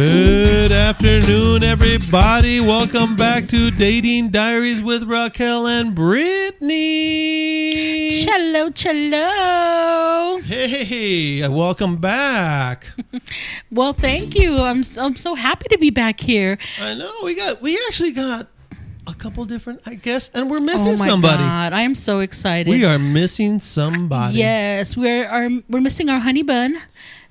Good afternoon, everybody. Welcome back to Dating Diaries with Raquel and Brittany. Cello. Hey, welcome back. Well, thank you. I'm so happy to be back here. I know we actually got a couple different, I guess, and we're missing Oh my somebody. God, I am so excited. We are missing somebody. Yes, we're missing our honey bun,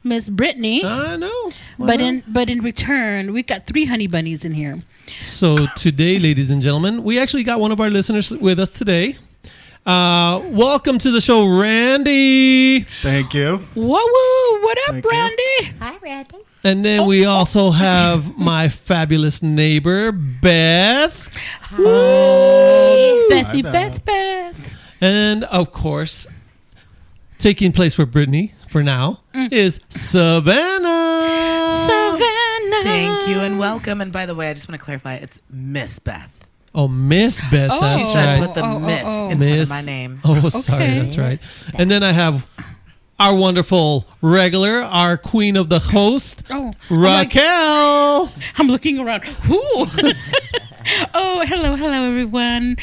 Miss Brittany. I know. But in return, we got 3 honey bunnies in here. So today, ladies and gentlemen, we actually got one of our listeners with us today. Welcome to the show, Randy. Thank you. Whoa, what up, Thank you. Randy? Hi, Randy. And then we also have my fabulous neighbor, Beth. Woo! Bethy, Hi, Beth. And of course, taking place for Brittany for now is Savannah. Savannah. Thank you and welcome. And by the way, I just want to clarify, it's Miss Beth. Oh, Miss Beth, Oh. that's She said right. put the miss in front Miss. of my name. Oh, sorry, Okay. that's right. And then I have our wonderful regular, our queen of the host, Oh, Raquel. I'm looking around. Who? Oh, hello, everyone.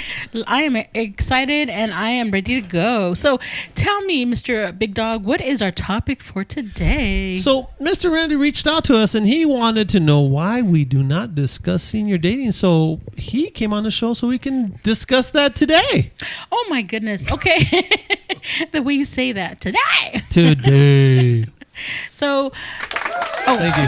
I am excited and I am ready to go. So tell me, Mr. Big Dog, what is our topic for today? So Mr. Randy reached out to us and he wanted to know why we do not discuss senior dating. So he came on the show so we can discuss that today. Oh, my goodness. Okay. The way you say that. Today. Today. So, Thank you.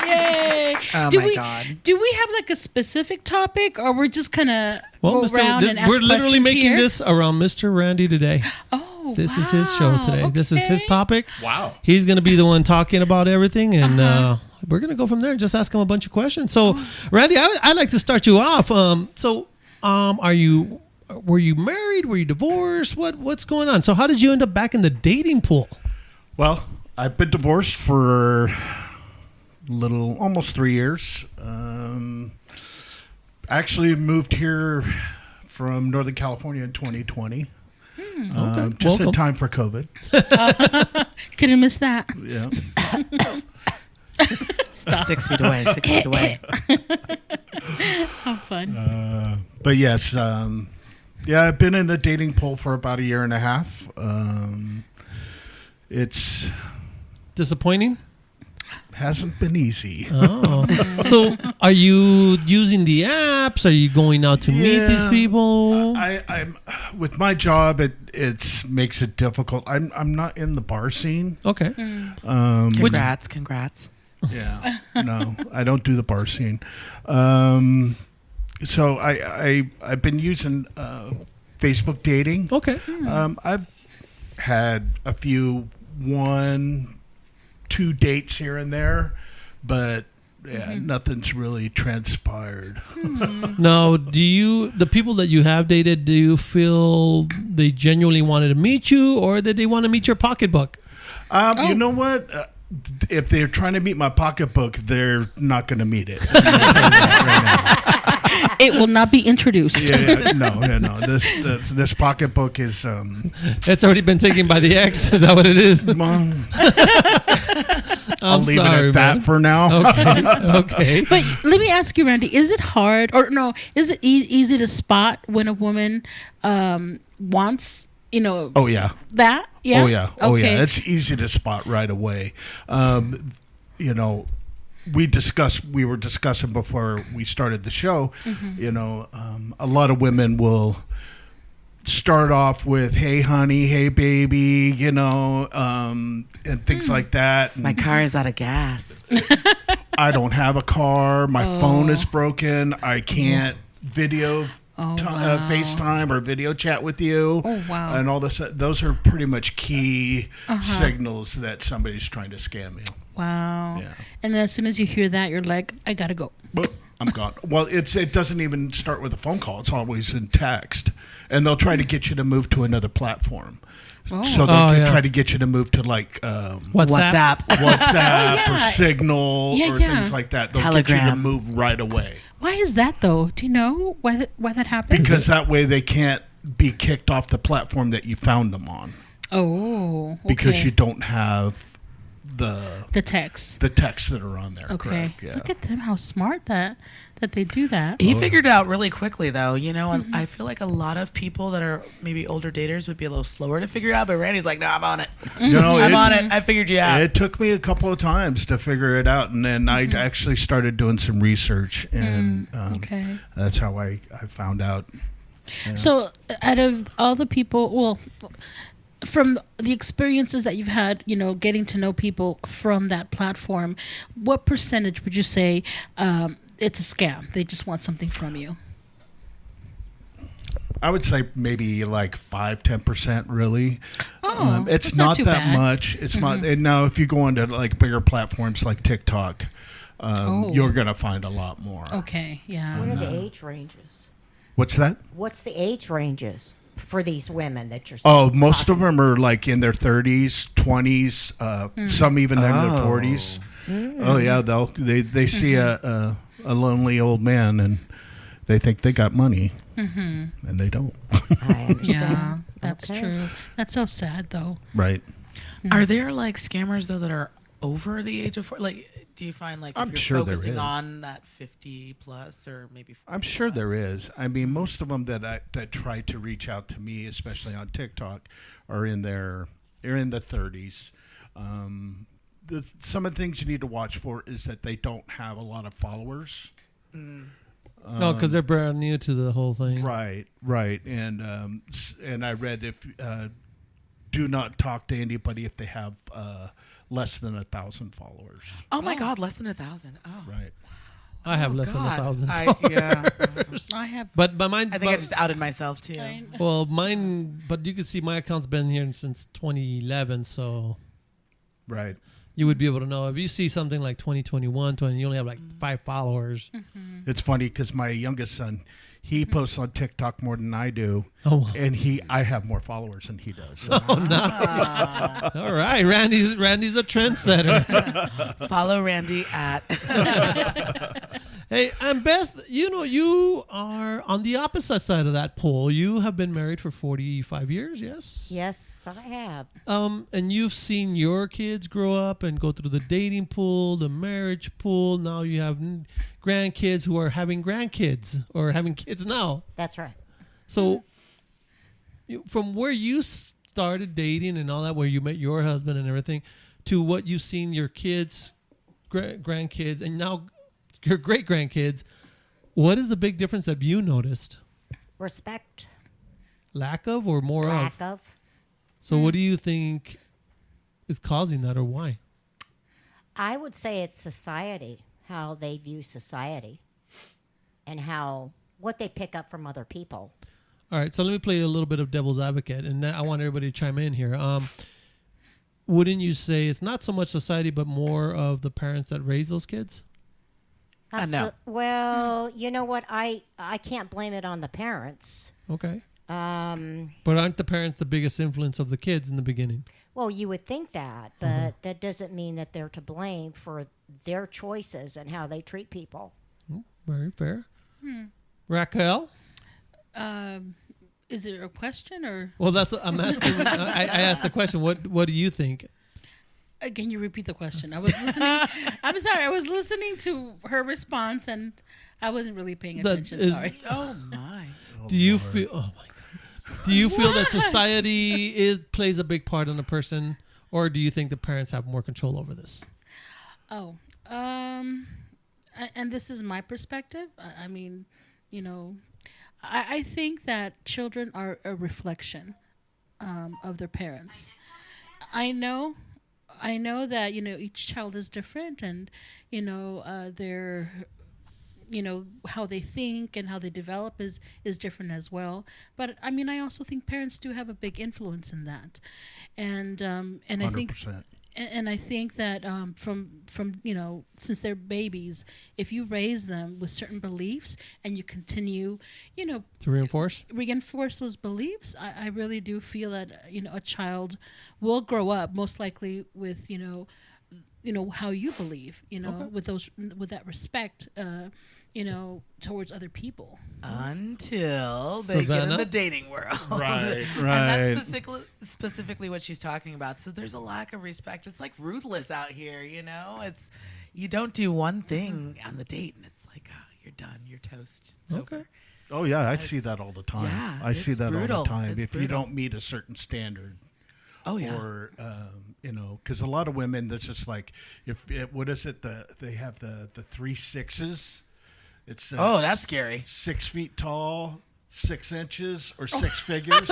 yay. Oh do my we, God. Do we have like a specific topic or we're just going to Well, go around and ask we're literally questions making here? this around Mr. Randy today. Oh, This is his show today. wow. This is his Okay. topic. Wow. He's going to be the one talking about everything, and we're going to go from there and just ask him a bunch of questions. So, Randy, I'd like to start you off. Were you married? Were you divorced? What's going on? So, how did you end up back in the dating pool? Well, I've been divorced for almost 3 years. Actually moved here from Northern California in 2020. Okay. Just Welcome. in time for COVID. Couldn't miss that. Yeah. Stop. 6 feet away. 6 feet away. How fun. But yes, I've been in the dating pool for about a year and a half. It's Disappointing? hasn't been easy. Oh. So, are you using the apps? Are you going out to meet these Yeah. people? I'm with my job. It makes it difficult. I'm not in the bar scene. Okay. Congrats. Yeah, no, I don't do the bar scene. So I've been using Facebook dating. Okay. I've had a few 1-2 dates here and there, but nothing's really transpired. Now, the people that you have dated, do you feel they genuinely wanted to meet you, or did they want to meet your pocketbook? You know what? If they're trying to meet my pocketbook, they're not going to meet it. It will not be introduced. No. This pocketbook is. It's already been taken by the ex. Is that what it is? I'll leave sorry, it at that man. for now. Okay. But let me ask you, Randy, is it hard or no, is it easy to spot when a woman wants, Oh yeah. that? Yeah. Oh yeah. Oh Okay. yeah. It's easy to spot right away. We were discussing before we started the show. A lot of women will start off with "Hey honey, hey baby," and things like that. My car is out of gas. I don't have a car. My phone is broken. I can't video FaceTime or video chat with you. Oh, wow. And all this. Those are pretty much key signals that somebody's trying to scam you. Wow. Yeah. And then as soon as you hear that, you're like, I gotta go. Boop, I'm gone. Well, it doesn't even start with a phone call. It's always in text, and they'll try to get you to move to another platform. Oh. So they'll try to get you to move to like WhatsApp. WhatsApp or yeah. Signal Yeah, or yeah. things like that. They'll get you to Telegram. move right away Why is that though? Do you know why that happens? because that way they can't be kicked off the platform that you found them on okay. because you don't have The text. the texts that are on there. Okay. Correct, yeah. Look at them, how smart that they do that. He figured it out really quickly, though, and I feel like a lot of people that are maybe older daters would be a little slower to figure it out, but Randy's like, no, I'm on it. I'm on it. I figured you out. It took me a couple of times to figure it out, and then I actually started doing some research, and Okay. that's how I found out. So, out of all the people, well, from the experiences that you've had, getting to know people from that platform, what percentage would you say it's a scam? They just want something from you. I would say maybe like 5-10%. Really, Oh, it's that's not not too that bad. much. It's not. And now, if you go into like bigger platforms like TikTok, Oh. you're gonna find a lot more. Okay, yeah. What are the age ranges? What's that? What's the age ranges for these women that you're Oh, most of talking- them are like in their 30s, 20s, some even in their 40s. Oh yeah, they see a lonely old man and they think they got money, and they don't. I understand. Yeah, that's Okay. true. That's so sad, though. Right. Are there like scammers though that are over the age of 40? Like, do you find like I'm if you're sure there focusing is. on that 50 plus or maybe 40 I'm sure plus? there is. I mean, most of them that try to reach out to me, especially on TikTok, are in the 30s. Some of the things you need to watch for is that they don't have a lot of followers. No, because they're brand new to the whole thing. Right, and I read if do not talk to anybody if they have less than 1,000 followers. Oh my God, less than 1,000. Oh, Right. I have less than God. 1,000. Yeah. I have. But mine. I think I just outed myself too. Well, mine. But you can see my account's been here since 2011, so Right. you would be able to know if you see something like 2021, you only have like 5 followers. It's funny because my youngest son, he posts on TikTok more than I do, Oh, wow. and I have more followers than he does. All right, Randy's a trendsetter. Follow Randy at. Hey, and Beth, you are on the opposite side of that pole. You have been married for 45 years, yes? Yes, I have. And you've seen your kids grow up and go through the dating pool, the marriage pool. Now you have grandkids who are having grandkids or having kids now. That's right. So, from where you started dating and all that, where you met your husband and everything, to what you've seen your kids, grandkids, and now your great grandkids, what is the big difference that you noticed? Respect, Lack of or more lack of? of. So, what do you think is causing that, or why? I would say it's society, how they view society, and what they pick up from other people. All right, so let me play a little bit of devil's advocate, and I want everybody to chime in here. Wouldn't you say it's not so much society, but more of the parents that raise those kids? No. Well, you know what? I can't blame it on the parents. Okay. Um, But aren't the parents the biggest influence of the kids in the beginning? well, you would think that, but that doesn't mean that they're to blame for their choices and how they treat people. Very fair. Raquel? Is it a question or Well, that's I'm asking. I asked the question. What do you think? can you repeat the question? I was listening. I'm sorry. I was listening to her response and I wasn't really paying That attention. is- Sorry. Oh my. Do you feel? Oh my God. Do you feel that society plays a big part on a person, or do you think the parents have more control over this? Oh, and this is my perspective. I mean, I think that children are a reflection of their parents. I know that each child is different, and their how they think and how they develop is different as well. But I mean, I also think parents do have a big influence in that, and I think 100%. and I think that from since they're babies, if you raise them with certain beliefs and you continue, To reinforce those beliefs, I really do feel that a child will grow up most likely with how you believe, with that respect, towards other people. Until they get in the dating world. Right. And that's specifically what she's talking about. So there's a lack of respect. It's like ruthless out here, It's you don't do one thing on the date and it's like, oh, you're done. You're toast. It's over. Oh, yeah. I see that all the time. Yeah, I see that brutal. all the time. It's If you brutal. don't meet a certain standard. Oh, yeah. Or, because a lot of women, that's just like, what is it? They have the 3 6s. It's that's scary. 6 feet tall, 6 inches, or 6 figures.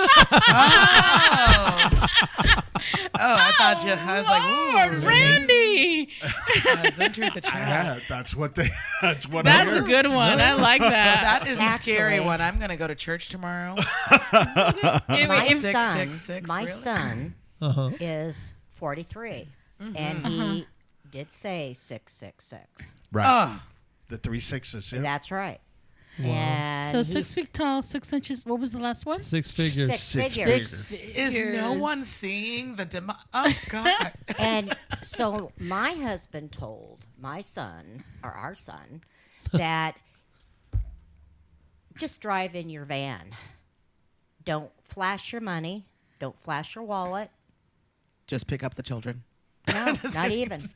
I thought you. I was like, ooh, Randy. has entered the chat. Yeah, that's what they. That's what. That's I a hear. good one. I like that. That is a Actually- scary one. I'm gonna go to church tomorrow. My If- son, 666, my really? son Uh-huh. is 43, and he did say 666. Right. Oh, The 3 6s. Yeah. That's right. And so 6 he's feet tall, 6 inches. What was the last one? 6 figures. 6 Six figures. 6 figures. is no one seeing the demo? Oh God. And so my husband told my son, or our son, that just drive in your van. Don't flash your money. Don't flash your wallet. Just pick up the children. No, not even.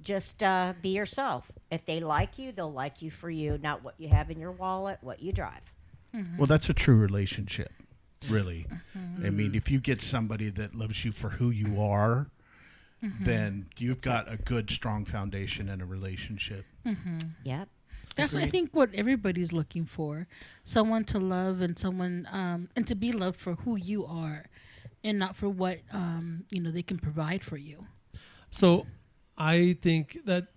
Just be yourself. If they like you, they'll like you for you, not what you have in your wallet, what you drive. Well, that's a true relationship, really. I mean, if you get somebody that loves you for who you are, then you've got a good, strong foundation in a relationship. Yep. That's, I think, what everybody's looking for. Someone to love and someone, and to be loved for who you are and not for what, they can provide for you. So I think that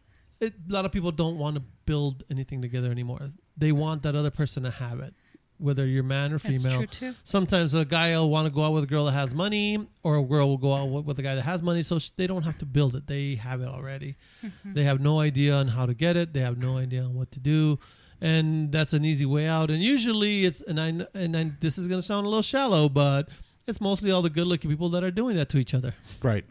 a lot of people don't want to build anything together anymore. They want that other person to have it, whether you're man or That's female. true, too. Sometimes a guy will want to go out with a girl that has money, or a girl will go out with a guy that has money, so they don't have to build it. They have it already. They have no idea on how to get it. They have no idea on what to do. And that's an easy way out. And usually it's, this is going to sound a little shallow, but it's mostly all the good-looking people that are doing that to each other. Right.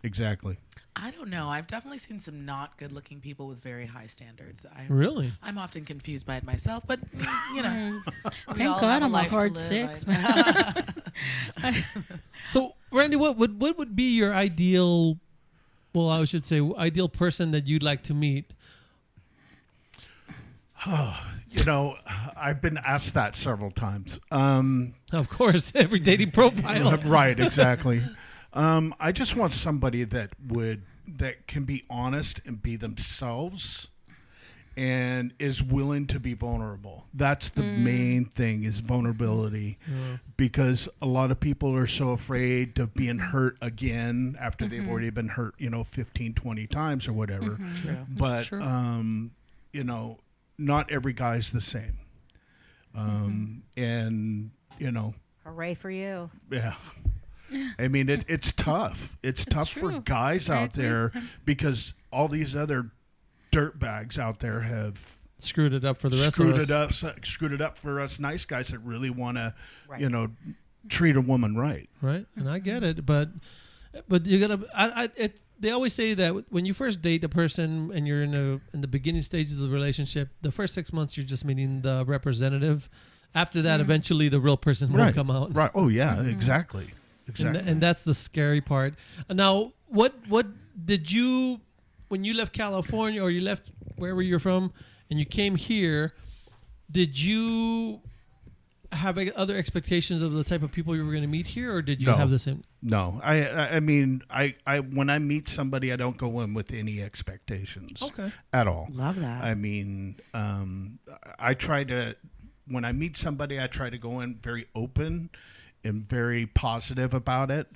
Exactly. I don't know. I've definitely seen some not good-looking people with very high standards. Really? I'm often confused by it myself, but we Thank all God have I'm a life to hard live. 6, I- man. So, Randy, what would be your ideal, well, I should say, ideal person that you'd like to meet? I've been asked that several times. Of course, every dating profile. Right, exactly. I just want somebody that can be honest and be themselves and is willing to be vulnerable. That's the main thing, is vulnerability. Because a lot of people are so afraid of being hurt again after they've already been hurt, 15, 20 times or whatever. True. But, true. not every guy's the same. And, Hooray for you. yeah. I mean, it's tough. It's tough for true. guys I out agree. there because all these other dirt bags out there have Screwed it up for the rest of us. screwed it up for us nice guys that really want to, Right. treat a woman right. Right? And I get it, but you gotta. They always say that when you first date a person and you're in the beginning stages of the relationship, the first 6 months you're just meeting the representative. After that, eventually the real person will come out. Right. Oh yeah, exactly. Exactly. And that's the scary part. Now, what did you, when you left California or you left wherever you're from and you came here, did you have other expectations of the type of people you were going to meet here, or did you No. have the same? No, I mean, I when I meet somebody, I don't go in with any expectations. Okay. At all. Love that. I mean, I try to, when I meet somebody, I try to go in very open and very positive about it.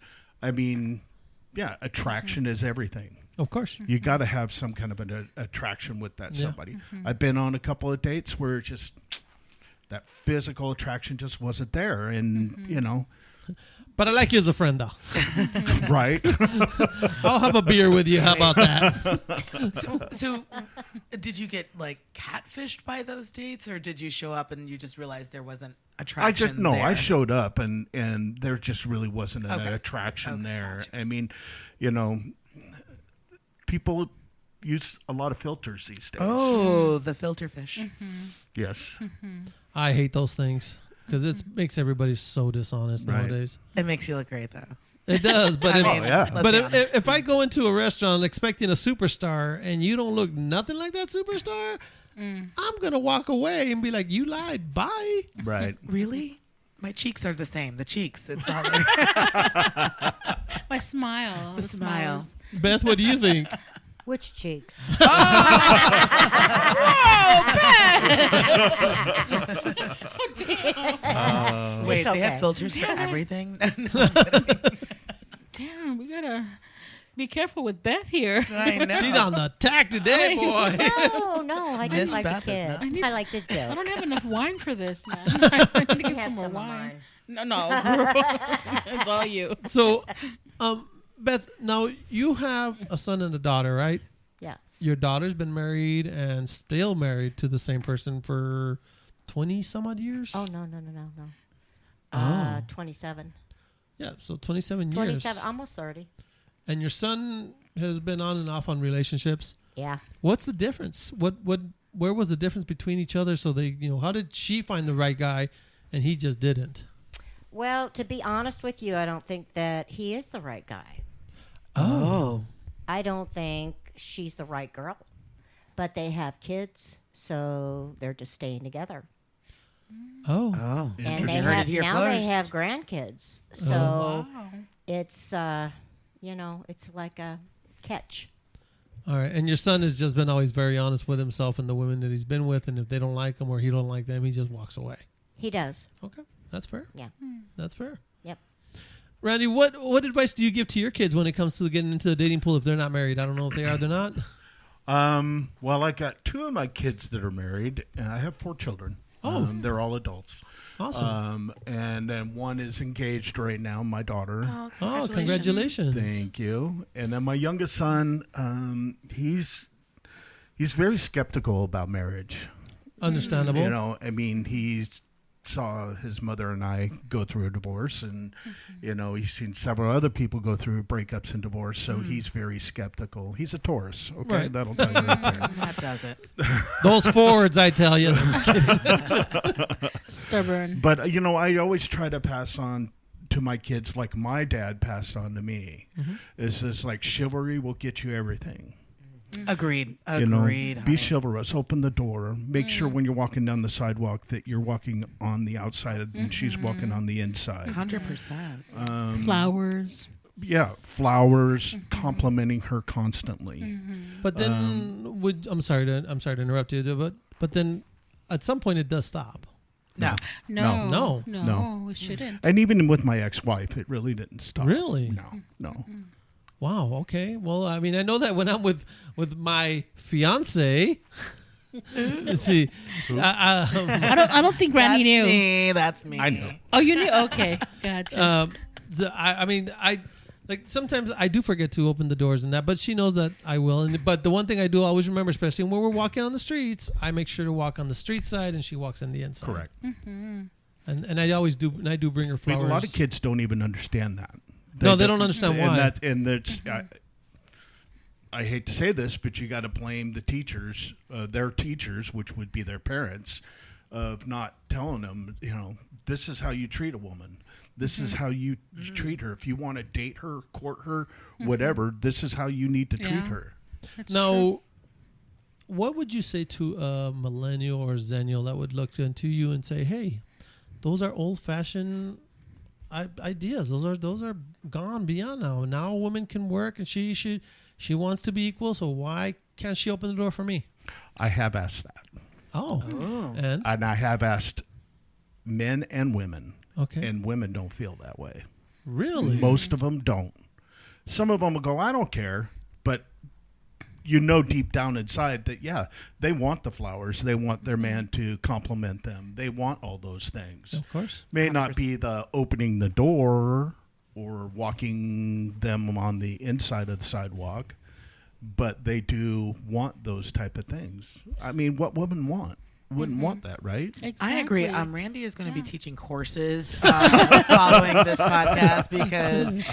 I mean, yeah, attraction is everything. Of course. You got to have some kind of an attraction with that Yeah. somebody. I've been on a couple of dates where just that physical attraction just wasn't there, and But I like you as a friend, though. right. I'll have a beer with you. How about that? So, did you get catfished by those dates, or did you show up and you just realized there wasn't attraction? I showed up and there just really wasn't an Okay. attraction Okay, there. gotcha. I mean, people use a lot of filters these days. Oh, the filter fish. Yes. I hate those things because it makes everybody so dishonest Right. nowadays. It makes you look great, though. It does, but I if, mean, yeah. let's but be if, honest. if I go into a restaurant expecting a superstar and you don't look nothing like that superstar, I'm gonna walk away and be like, "You lied, bye." Right. Really? My cheeks are the same. The cheeks. It's all there. My smile. The smile. smiles. Beth, what do you think? Which cheeks? Wait, It's they have okay. filters for everything? Damn, we gotta be careful with Beth here. I know. She's on the attack today, boy. No, I Miss just like a Beth is kid. not- I need I s- like to I joke. don't have enough wine for this, man. I need to You get have some more some of wine. mine. No, it's all you. So, Beth, now you have a son and a daughter, right? Yeah. Your daughter's been married and still married to the same person for 20 some odd years. Oh, no. 27. Yeah, so 27 years. 27, almost 30. And your son has been on and off on relationships. Yeah. What's the difference? Where was the difference between each other? So they, how did she find the right guy and he just didn't? Well, to be honest with you, I don't think that he is the right guy. Oh. I don't think she's the right girl. But they have kids, so they're just staying together. Oh. Oh. And they You heard have, it here now they first. have grandkids. So Wow. it's, it's like a catch. All right. And your son has just been always very honest with himself and the women that he's been with. And if they don't like him or he don't like them, he just walks away. He does. Okay. That's fair. Yeah. That's fair. Yep. Randy, what advice do you give to your kids when it comes to getting into the dating pool if they're not married? I don't know if they are, they're not. Well, I got 2 of my kids that are married, and I have 4 children. Oh. They're all adults. Awesome. And then one is engaged right now, my daughter. Oh, congratulations. Thank you. And then my youngest son, he's very skeptical about marriage. Understandable. You know, I mean, he saw his mother and I go through a divorce, and he's seen several other people go through breakups and divorce, so he's very skeptical. He's a Taurus, okay? Right. That'll tell you right there. That does it. Those Fords, I tell you. I'm just kidding. Stubborn. But I always try to pass on to my kids like my dad passed on to me. Is this like chivalry will get you everything. Agreed. You know, Agreed. be chivalrous. Open the door. Make sure when you're walking down the sidewalk that you're walking on the outside and she's walking on the inside. 100%. Flowers. Yeah, flowers, complimenting her constantly. But then I'm sorry to interrupt you, but then at some point it does stop. No. No. No. It shouldn't. And even with my ex-wife, it really didn't stop. Really? No. Wow. Okay. Well, I mean, I know that when I'm with my fiance, see, I don't think Randy knew. Me. That's me. I know. Oh, you knew? Okay. Gotcha. I mean, like sometimes I do forget to open the doors and that, but she knows that I will. But the one thing I do always remember, especially when we're walking on the streets, I make sure to walk on the street side and she walks in the inside. Correct. And I always do. And I do bring her I flowers. mean, a lot of kids don't even understand that. No, they don't understand why. And that's, I hate to say this, but you got to blame the teachers, their teachers, which would be their parents, of not telling them, this is how you treat a woman. This is how you treat her. If you want to date her, court her, whatever, this is how you need to treat Yeah. her. That's Now, true. what would you say to a millennial or zennial that would look into you and say, "Hey, those are old-fashioned ideas. Those are gone beyond now. Now a woman can work and she wants to be equal. So why can't she open the door for me?" I have asked that. Oh, and And I have asked men and women. okay, And women don't feel that way. really, Most of them don't. Some of them will go, I don't care. But deep down inside that, yeah, they want the flowers. They want their man to compliment them. They want all those things. of course. May not be the opening the door or walking them on the inside of the sidewalk, but they do want those type of things. I mean, what women want, wouldn't want that, right? Exactly. I agree. Randy is going to be teaching courses following this podcast because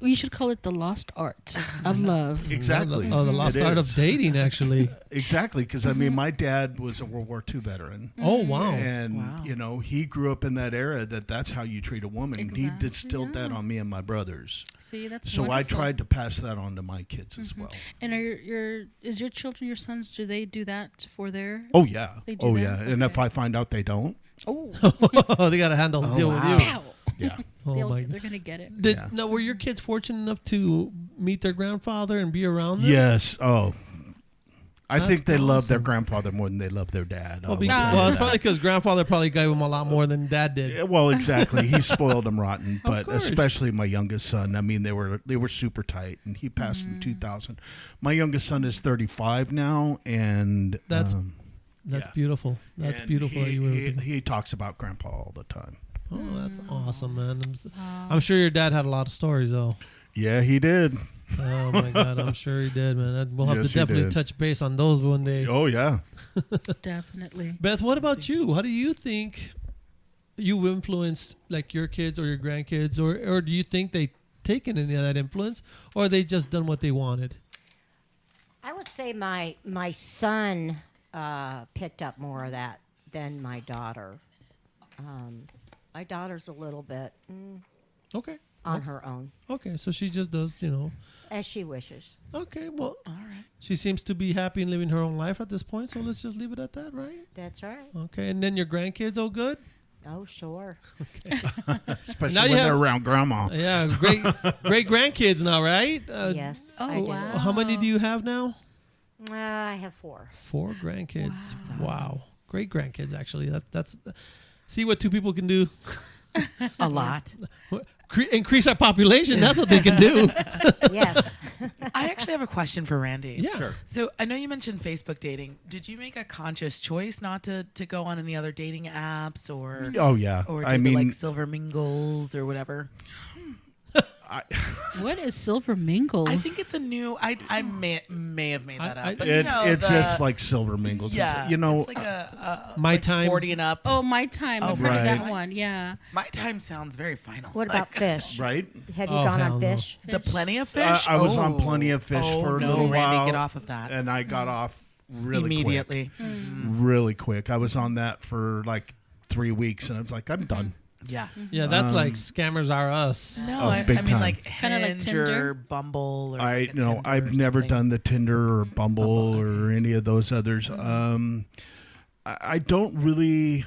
we should call it the lost art of love. Exactly. Oh, the lost It art is. of dating, actually. Exactly, because I mean, my dad was a World War II veteran. Oh, wow. And Wow. you know, he grew up in that era that's how you treat a woman. And he Exactly, distilled that on me and my brothers. See, that's So I wonderful. tried to pass that on to my kids as well. And are is your children, your sons, do they do that for their? Oh yeah. They do Oh that? yeah. And if Okay. I find out they don't, Oh, They got to handle the deal with wow. you. pow! yeah. Oh, my God. They're gonna get it. Did, Yeah. Now, were your kids fortunate enough to meet their grandfather and be around them? Yes. Oh. I That's think they love their awesome. grandfather more than they love their dad. Well, I will tell you well, it's that. probably because grandfather probably gave him a lot more than dad did. Yeah, well, exactly. He spoiled them rotten, Of but course. especially my youngest son. I mean, they were super tight, and he passed in 2000. My youngest son is 35 now, and That's yeah. beautiful. That's and beautiful. that He, you were he, he talks about grandpa all the time. oh, that's awesome, man. I'm sure your dad had a lot of stories, though. Yeah, he did. Oh my God, I'm sure he did, man. We'll have Yes, to he definitely did. touch base on those one day. Oh yeah. Definitely. Beth, what about you? How do you think you influenced like your kids or your grandkids, or do you think they taken any of that influence, or they just done what they wanted? I would say my son picked up more of that than my daughter. My daughter's a little bit Okay. on her own, Okay, so she just does, as she wishes. Okay, well, all right. she seems to be happy and living her own life at this point, so let's just leave it at that, right? That's right. Okay, and then your grandkids, all good? Oh, sure. Especially Now when you they're have- around grandma. Yeah, great grandkids now, right? Yes. Oh, I do. wow. How many do you have now? I have 4. 4 grandkids. Wow. Great grandkids, actually. That's see what 2 people can do. A lot. Increase our population. That's what they can do. Yes. I actually have a question for Randy. Yeah. Sure. So I know you mentioned Facebook dating. Did you make a conscious choice not to go on any other dating apps or Oh yeah. or I do mean, the, like silver mingles or whatever? What is silver mingles? I think it's a new. I may have made that up. But it's you know, it's like silver mingles. yeah. It's, it's like a My like Time. 40 and up. Oh, My Time. I've Oh, heard of that right. one. Yeah. My Time sounds very final. What about fish? right. Have you Oh, gone hell on no. fish? the Plenty of Fish? I was on Plenty of Fish oh, for a no, little Randy, while, get off of that and I got off really immediately. really quick. I was on that for like 3 weeks, and I was like, I'm done. Yeah. Yeah, that's like scammers are us. No, Oh, I big mean time. like Kinda like Hinge Tinder? or Bumble or I like a Tinder I've or never something. done the Tinder or Bumble Bumble, or any of those others. I don't really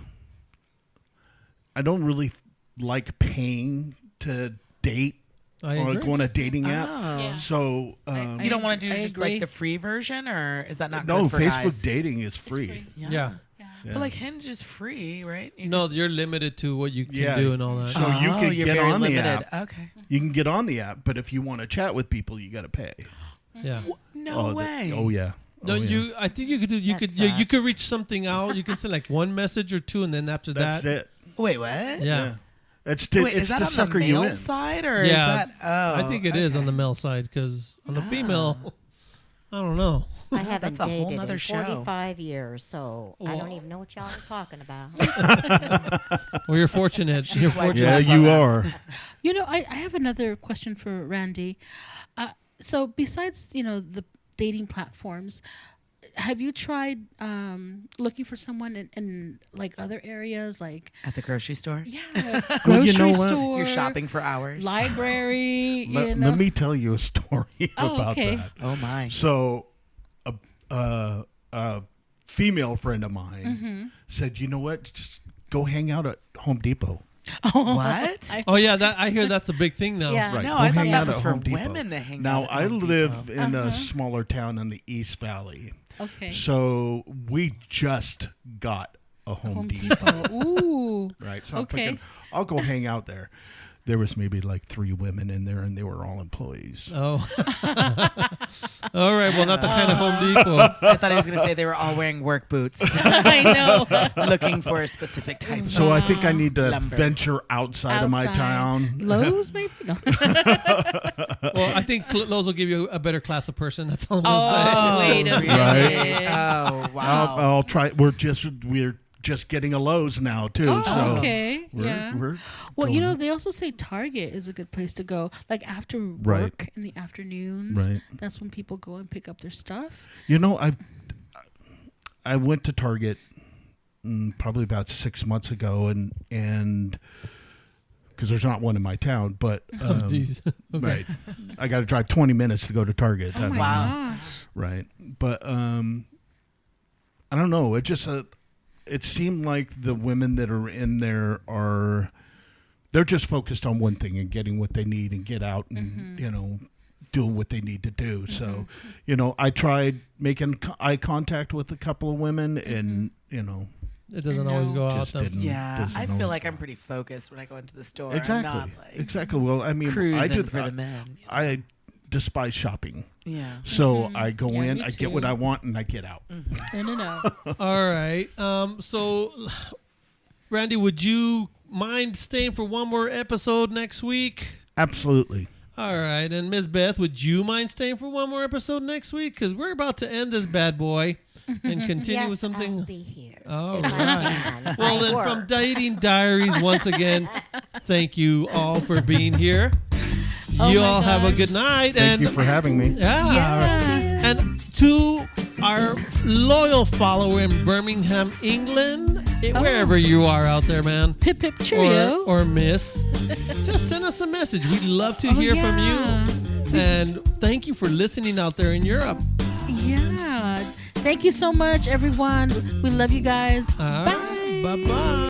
like paying to date I or agree. go on a dating app. Oh. Yeah. So I You don't want to do I just agree. like the free version, or is that not no, good for Facebook guys? dating is free. Yeah. Yeah. Yeah. But like Hinge is free, right? You No, you're limited to what you can Yeah. do and all that. So you oh, can you're get very on the limited. app. Okay. You can get on the app, but if you want to chat with people, you got to pay. Yeah. No way. Oh yeah. No, Oh, yeah. I think you could do. You That could. You sucks. could reach something out. You can send like one message or two, and then after That's that, it. Wait, what? yeah. It's to, Wait, it's is that to on sucker the you male in. side or Yeah, is that? Oh, I think it is on okay. the male side because on the female, I don't know. I haven't That's a whole dated nother in show. 45 years, so I don't Wow. even know what y'all are talking about. Well, you're fortunate. You're swiped fortunate. Yeah, left you on that. are. You know, I have another question for Randy. So besides, the dating platforms, have you tried looking for someone in like other areas, like At the grocery store. yeah, Well, you grocery know what? store, You're shopping for hours. library? Let me tell you a story Oh, about okay. that. Oh my. So, a female friend of mine Mm-hmm. said, "You know what? Just go hang out at Home Depot." What? Oh yeah, that I hear that's a big thing now. Yeah. Right. No, go I thought hang that out was at for Home Depot. women to hang Now out at I Home live Depot. in a smaller town in the East Valley, Okay. so we just got a Home Depot. Ooh. Right. So I'm Okay. thinking, I'll go hang out there. there was maybe like 3 women in there, and they were all employees. Oh. All right. Well, not the kind of Home Depot. I thought he was going to say they were all wearing work boots, I know. looking for a specific type. So I think I need to Lumber. venture outside of my town. Lowe's, maybe? No. Well, I think Lowe's will give you a better class of person. That's all I'm going to say. Oh, wait a minute. Right. Oh wow! I'll try. We're just getting a Lowe's now too. Oh, so okay. we're, Yeah. we're Well, going- they also say Target is a good place to go. Like after work Right. in the afternoons. Right. That's when people go and pick up their stuff. I went to Target probably about 6 months ago, and because there's not one in my town, but Oh, geez. Okay. right, I got to drive 20 minutes to go to Target. Oh my Wow. gosh. Right, but I don't know. It just it seemed like the women that are in there they're just focused on one thing and getting what they need and get out and doing what they need to do. So, I tried making eye contact with a couple of women, and It doesn't always go out just though. didn't. Yeah, doesn't I feel always like go. I'm pretty focused when I go into the store. Exactly. I'm not like Exactly. Well, I mean, cruising I do for the men. I despise shopping. Yeah. So I go Yeah, in, me I get what too. I want, and I get out. No. All right. So, Randy, would you mind staying for one more episode next week? Absolutely. All right. And Ms. Beth, would you mind staying for one more episode next week? Because we're about to end this bad boy and continue Yes, with something. I'll be here. All if I right. can. Well, I then, work. from Dating Diaries, once again, thank you all for being here. Oh You my all have a gosh. good night. Thank and you for having me. yeah. And to our loyal follower in Birmingham, England, wherever you are out there, man, Pip pip cheerio. or miss, just send us a message. We'd love to Oh, hear from yeah. you. And thank you for listening out there in Europe. Yeah. Thank you so much, everyone. We love you guys. All right. Bye. Bye-bye.